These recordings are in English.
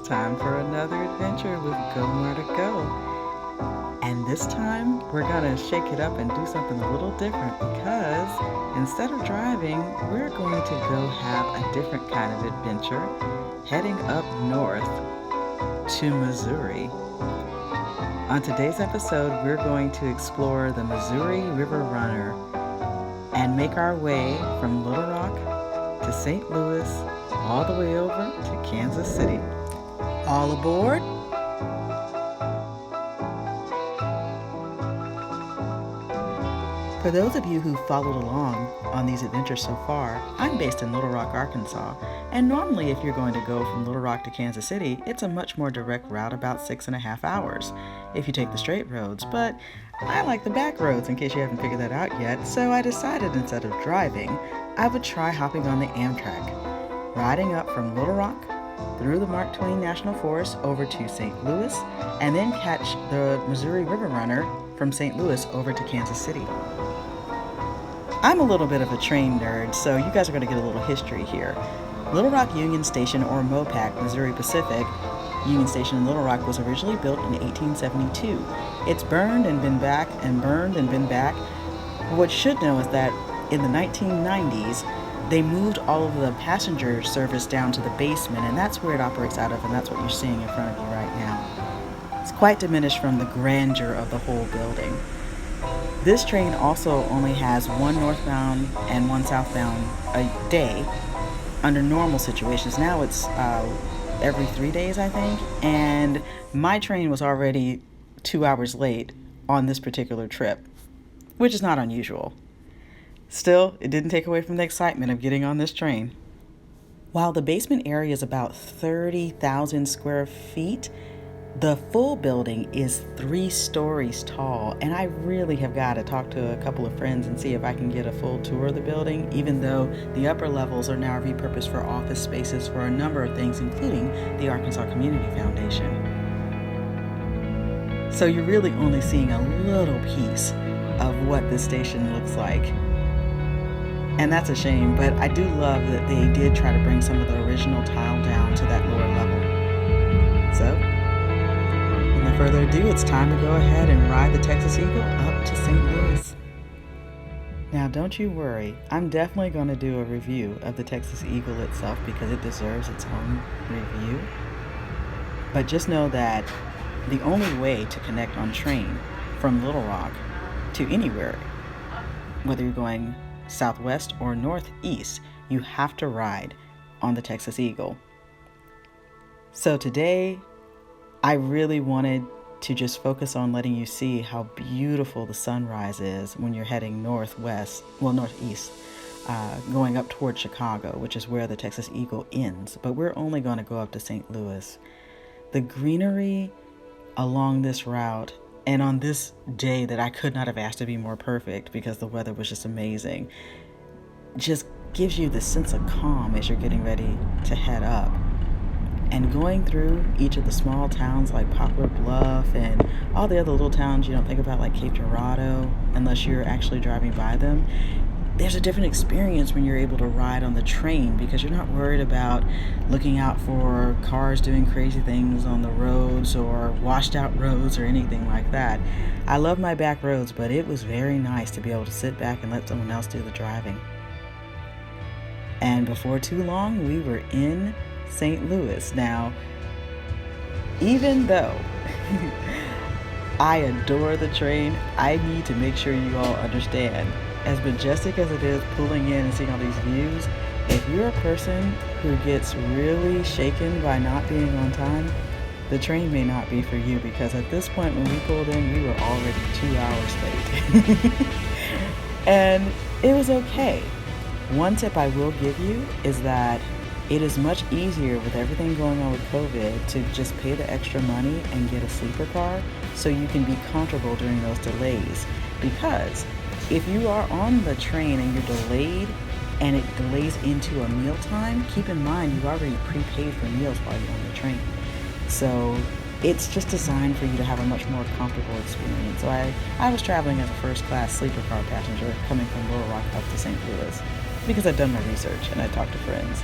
time for another adventure with Go Marta Go. And this time, we're gonna shake it up and do something a little different because instead of driving, we're going to go have a different kind of adventure, heading up north to Missouri. On today's episode, we're going to explore the Missouri River Runner and make our way from Little Rock to St. Louis, all the way over to Kansas City. All aboard? For those of you who followed along on these adventures so far, I'm based in Little Rock, Arkansas, and normally if you're going to go from Little Rock to Kansas City, it's a much more direct route, about 6.5 hours, if you take the straight roads, but I like the back roads in case you haven't figured that out yet, so I decided instead of driving, I would try hopping on the Amtrak, riding up from Little Rock, through the Mark Twain National Forest over to St. Louis, and then catch the Missouri River Runner from St. Louis over to Kansas City. I'm a little bit of a train nerd, so you guys are going to get a little history here. Little Rock Union Station, or MOPAC, Missouri Pacific Union Station in Little Rock, was originally built in 1872. It's burned and been back and burned and been back. What you should know is that in the 1990s, they moved all of the passenger service down to the basement, and that's where it operates out of, and that's what you're seeing in front of you right now. It's quite diminished from the grandeur of the whole building. This train also only has one northbound and one southbound a day under normal situations. Now it's every 3 days, I think, and my train was already 2 hours late on this particular trip, which is not unusual. Still, it didn't take away from the excitement of getting on this train. While the basement area is about 30,000 square feet, the full building is 3 stories tall, and I really have got to talk to a couple of friends and see if I can get a full tour of the building, even though the upper levels are now repurposed for office spaces for a number of things, including the Arkansas Community Foundation. So you're really only seeing a little piece of what this station looks like. And that's a shame, but I do love that they did try to bring some of the original tile down to that lower level. So, without further ado, it's time to go ahead and ride the Texas Eagle up to St. Louis. Now, don't you worry, I'm definitely going to do a review of the Texas Eagle itself because it deserves its own review. But just know that the only way to connect on train from Little Rock to anywhere, whether you're going southwest or northeast, you have to ride on the Texas Eagle. So today, I really wanted to just focus on letting you see how beautiful the sunrise is when you're heading northeast, going up towards Chicago, which is where the Texas Eagle ends. But we're only going to go up to St. Louis. The greenery along this route and on this day that I could not have asked to be more perfect because the weather was just amazing, just gives you this sense of calm as you're getting ready to head up. And going through each of the small towns like Poplar Bluff and all the other little towns you don't think about, like Cape Girardeau, unless you're actually driving by them, there's a different experience when you're able to ride on the train because you're not worried about looking out for cars doing crazy things on the roads or washed out roads or anything like that. I love my back roads, but it was very nice to be able to sit back and let someone else do the driving. And before too long, we were in St. Louis. Now, even though I adore the train, I need to make sure you all understand, as majestic as it is pulling in and seeing all these views, if you're a person who gets really shaken by not being on time, the train may not be for you, because at this point when we pulled in, we were already 2 hours late. And it was okay. One tip I will give you is that it is much easier with everything going on with COVID to just pay the extra money and get a sleeper car so you can be comfortable during those delays. Because if you are on the train and you're delayed and it delays into a mealtime, keep in mind you've already prepaid for meals while you're on the train. So it's just designed for you to have a much more comfortable experience. So I was traveling as a first class sleeper car passenger coming from Little Rock up to St. Louis because I've done my research and I talked to friends.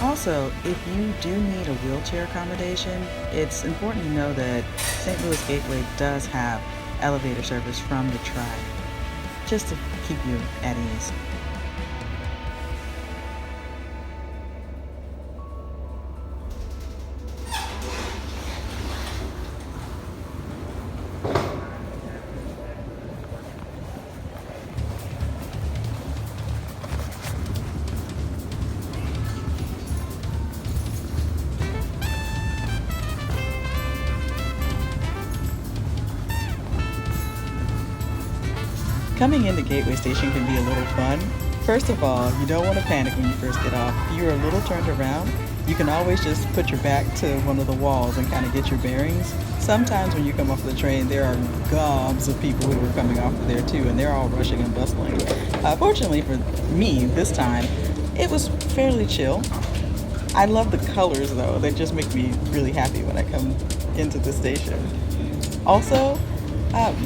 Also, if you do need a wheelchair accommodation, it's important to know that St. Louis Gateway does have elevator service from the track, just to keep you at ease. Coming into Gateway Station can be a little fun. First of all, you don't want to panic when you first get off. If you're a little turned around, you can always just put your back to one of the walls and kind of get your bearings. Sometimes when you come off the train, there are gobs of people who are coming off of there too, and they're all rushing and bustling. Fortunately for me, this time, it was fairly chill. I love the colors though. They just make me really happy when I come into the station. Also,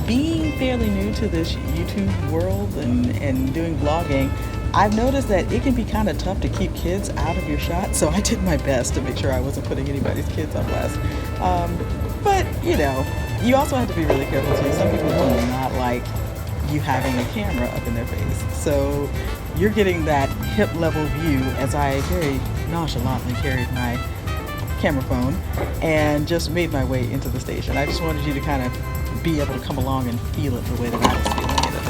being fairly new to this YouTube world and doing vlogging, I've noticed that it can be kind of tough to keep kids out of your shot, so I did my best to make sure I wasn't putting anybody's kids on blast. But, you know, you also have to be really careful too. Some people do not like you having a camera up in their face. So you're getting that hip level view as I very nonchalantly carried my camera phone and just made my way into the station. I just wanted you to kind of be able to come along and feel it the way that I was feeling it at the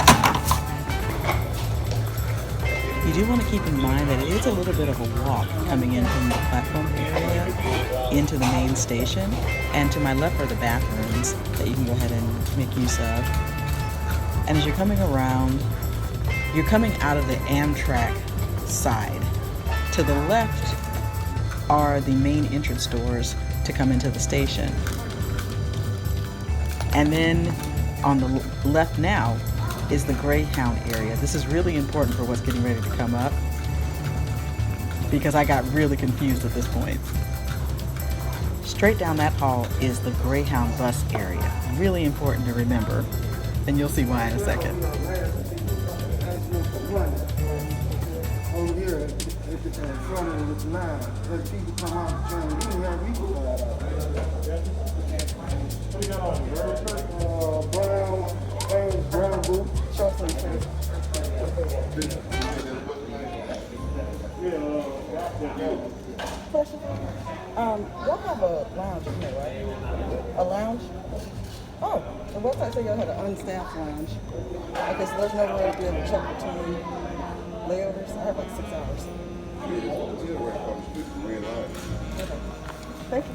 time. You do want to keep in mind that it is a little bit of a walk coming in from the platform area into the main station, and to my left are the bathrooms that you can go ahead and make use of. And as you're coming around, you're coming out of the Amtrak side. To the left are the main entrance doors to come into the station. And then on the left now is the Greyhound area. This is really important for what's getting ready to come up because I got really confused at this point. Straight down that hall is the Greyhound bus area. Really important to remember, and you'll see why in a second. Over here at the front of the line, as people come out the train, you can have people fly out. What you got on? Brown boot, chocolate face. Question. Y'all have a lounge in here, right? A lounge? Oh, the website said y'all had an unstaffed lounge. Okay, so there's no way to be able to check between layovers. I have like 6 hours. Okay. Thank you.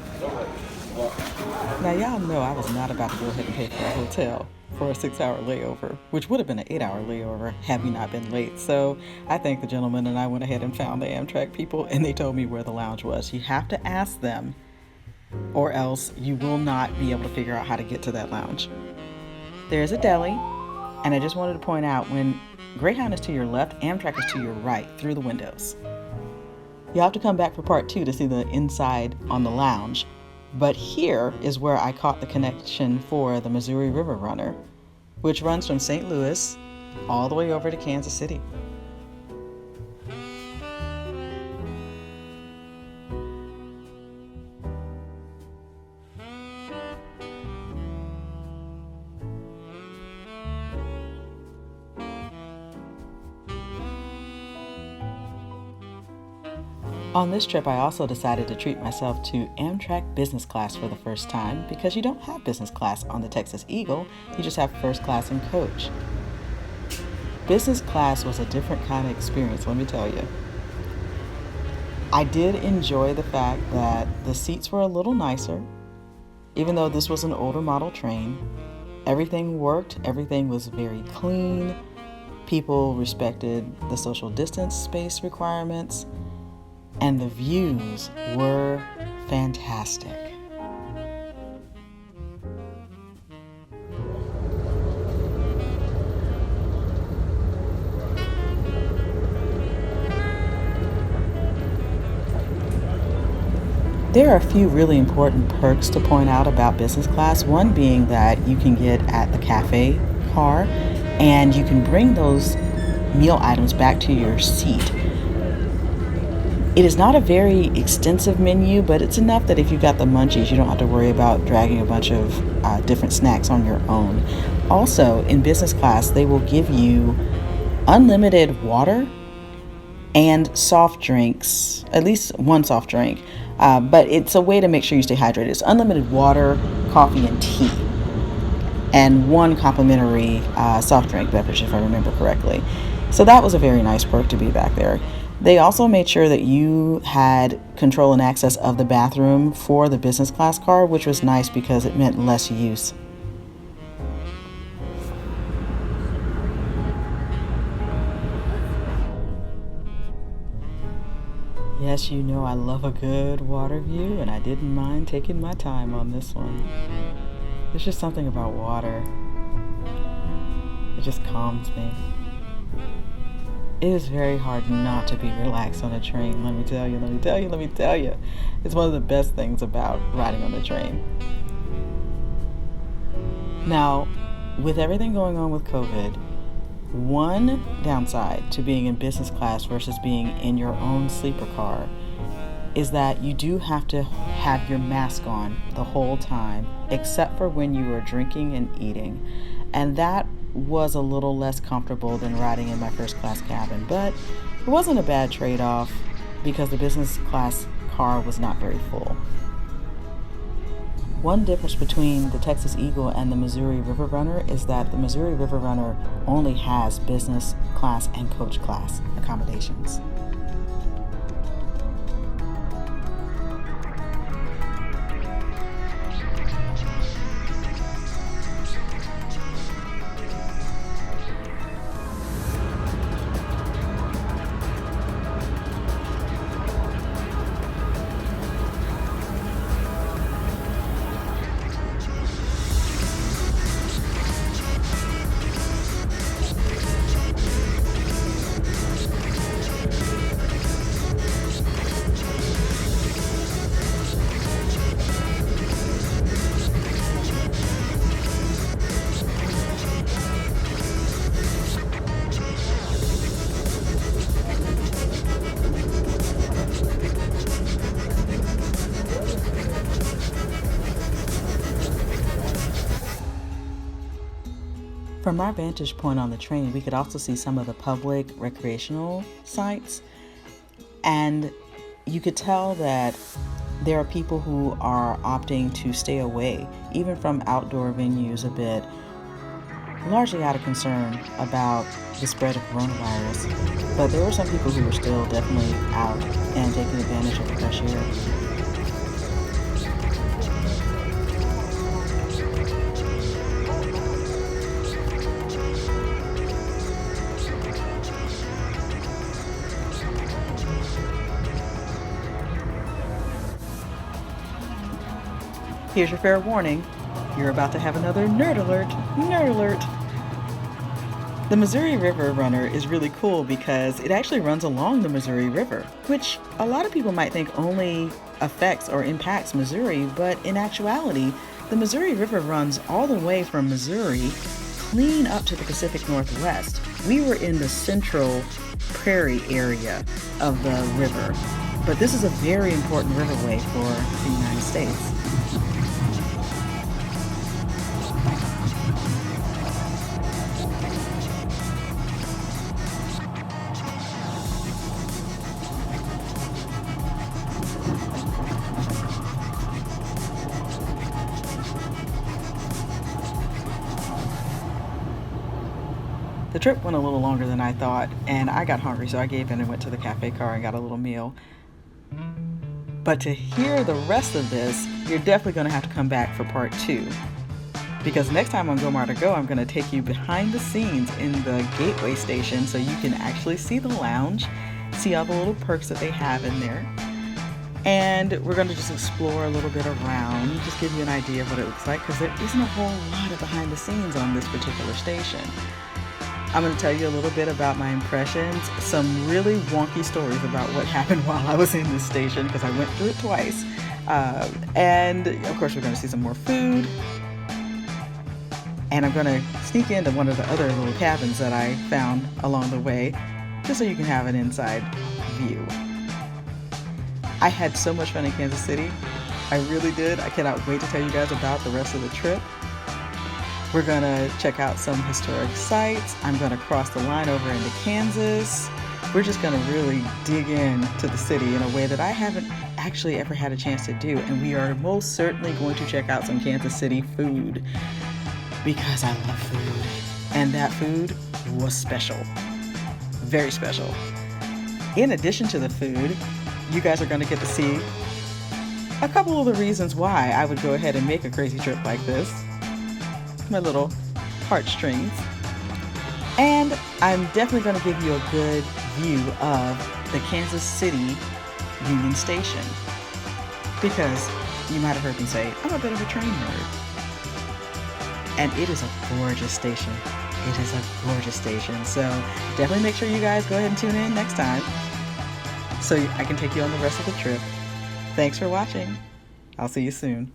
Now y'all know I was not about to go ahead and pay for a hotel for a 6-hour layover, which would have been an 8-hour layover had we not been late. So I thanked the gentleman and I went ahead and found the Amtrak people, and they told me where the lounge was. You have to ask them or else you will not be able to figure out how to get to that lounge. There's a deli, and I just wanted to point out when Greyhound is to your left, Amtrak is to your right through the windows. You'll have to come back for part 2 to see the inside on the lounge. But here is where I caught the connection for the Missouri River Runner, which runs from St. Louis all the way over to Kansas City. On this trip, I also decided to treat myself to Amtrak business class for the first time because you don't have business class on the Texas Eagle, you just have first class and coach. Business class was a different kind of experience, let me tell you. I did enjoy the fact that the seats were a little nicer, even though this was an older model train. Everything worked, everything was very clean, people respected the social distance space requirements, and the views were fantastic. There are a few really important perks to point out about business class. One being that you can get at the cafe car and you can bring those meal items back to your seat. It is not a very extensive menu, but it's enough that if you got the munchies, you don't have to worry about dragging a bunch of different snacks on your own. Also, in business class, they will give you unlimited water and soft drinks, at least one soft drink, but it's a way to make sure you stay hydrated. It's unlimited water, coffee, and tea, and one complimentary soft drink beverage, if I remember correctly. So that was a very nice perk to be back there. They also made sure that you had control and access of the bathroom for the business class car, which was nice because it meant less use. Yes, you know I love a good water view, and I didn't mind taking my time on this one. There's just something about water. It just calms me. It is very hard not to be relaxed on a train, let me tell you. It's one of the best things about riding on the train. Now, with everything going on with COVID, one downside to being in business class versus being in your own sleeper car is that you do have to have your mask on the whole time, except for when you are drinking and eating. And that was a little less comfortable than riding in my first class cabin, but it wasn't a bad trade-off because the business class car was not very full. One difference between the Texas Eagle and the Missouri River Runner is that the Missouri River Runner only has business class and coach class accommodations. From our vantage point on the train, we could also see some of the public recreational sites, and you could tell that there are people who are opting to stay away, even from outdoor venues a bit, largely out of concern about the spread of coronavirus. But there were some people who were still definitely out and taking advantage of the fresh air. Here's your fair warning. You're about to have another nerd alert. Nerd alert. The Missouri River Runner is really cool because it actually runs along the Missouri River, which a lot of people might think only affects or impacts Missouri, but in actuality, the Missouri River runs all the way from Missouri clean up to the Pacific Northwest. We were in the central prairie area of the river, but this is a very important riverway for the United States. The trip went a little longer than I thought, and I got hungry, so I gave in and went to the cafe car and got a little meal. But to hear the rest of this, you're definitely going to have to come back for part 2. Because next time on Go Marta Go, I'm going to take you behind the scenes in the Gateway station so you can actually see the lounge, see all the little perks that they have in there. And we're going to just explore a little bit around, just give you an idea of what it looks like, because there isn't a whole lot of behind the scenes on this particular station. I'm going to tell you a little bit about my impressions, some really wonky stories about what happened while I was in this station, because I went through it twice. And of course, we're going to see some more food. And I'm going to sneak into one of the other little cabins that I found along the way, just so you can have an inside view. I had so much fun in Kansas City. I really did. I cannot wait to tell you guys about the rest of the trip. We're gonna check out some historic sites. I'm gonna cross the line over into Kansas. We're just gonna really dig into the city in a way that I haven't actually ever had a chance to do. And we are most certainly going to check out some Kansas City food because I love food. And that food was special. Very special. In addition to the food, you guys are gonna get to see a couple of the reasons why I would go ahead and make a crazy trip like this. My little heartstrings. And I'm definitely going to give you a good view of the Kansas City Union Station. Because you might have heard me say, I'm a bit of a train nerd. And it is a gorgeous station. It is a gorgeous station. So definitely make sure you guys go ahead and tune in next time so I can take you on the rest of the trip. Thanks for watching. I'll see you soon.